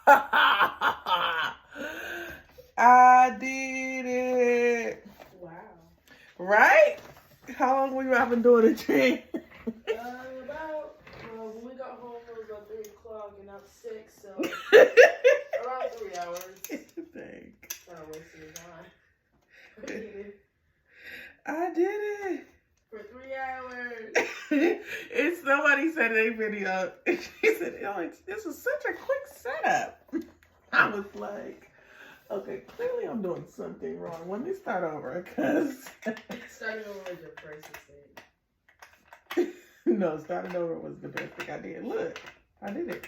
I did it. Wow. Right? How long were you been doing the dream? When we got home, it was about 3 o'clock, and now it's 6, so around 3 hours. Dang. Kind of wasting your time. I did it. For 3 hours. It's somebody said in a video, she said, "Oh, this was such a quick setup." I was like, okay, clearly I'm doing something wrong. Let me start over, because Starting over was your first mistake. no, starting over was the best thing I did. Look, I did it.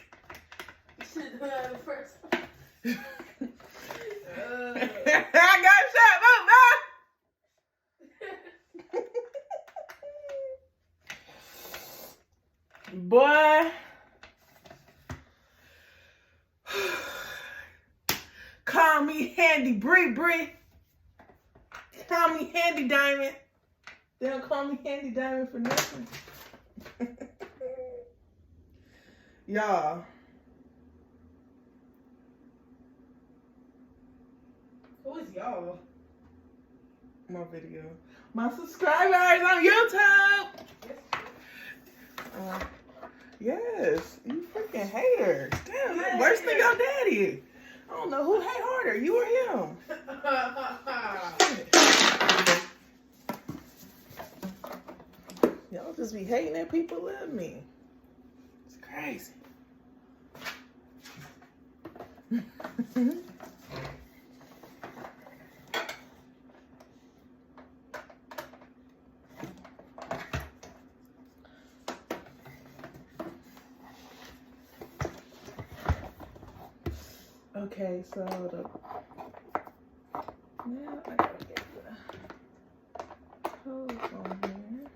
You should have done that the first time. I got shot up, man. Boy, call me Handy Bree. Call me Handy Diamond. They don't call me Handy Diamond for nothing. Y'all. Who is y'all? My video. My subscribers on YouTube. Yes, you freaking hater. Damn, you're worse than your daddy. I don't know who hate harder, you or him. Y'all just be hating that people love me. It's crazy. Okay, so now I gotta get the hose on here.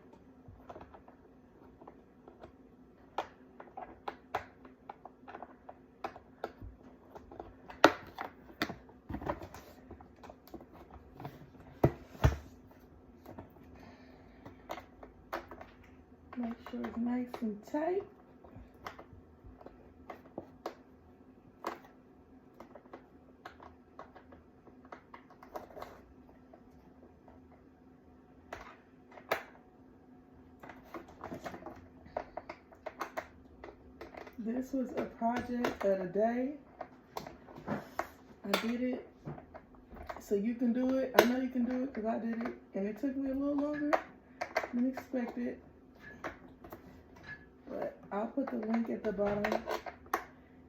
Make sure it's nice and tight. This was a project of the day. I did it so you can do it. I know you can do it because I did it, and it took me a little longer than expected. But I'll put the link at the bottom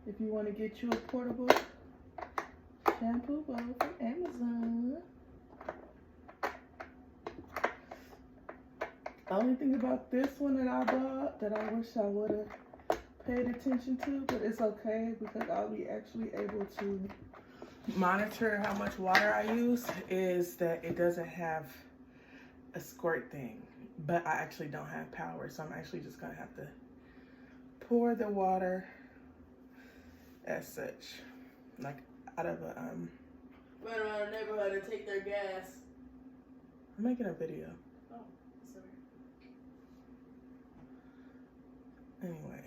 if you want to get you a portable shampoo bowl from Amazon. The only thing about this one that I bought that I wish I would have paid attention to, but it's okay because I'll be actually able to monitor how much water I use, is that it doesn't have a squirt thing, but I actually don't have power, so I'm actually just gonna have to pour the water as such, like out of a Run around the neighborhood and take their gas. I'm making a video. Oh, sorry. Anyway.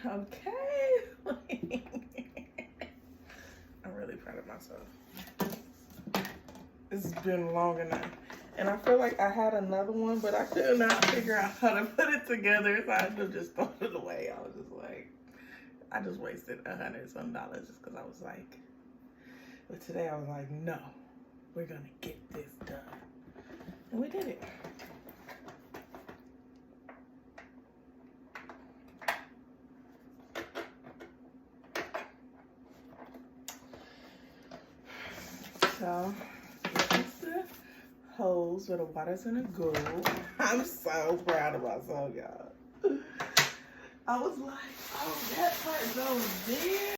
Okay. I'm really proud of myself. It's been long enough. And I feel like I had another one, but I could not figure out how to put it together, so I could just throw it away. I was just like, I just wasted $100 some just because I was like, but today I was like, no, we're gonna get this done. And we did it. So, this is the hose. goes, where the water's gonna go. I'm so proud of myself, y'all. I was like, oh, that part goes there.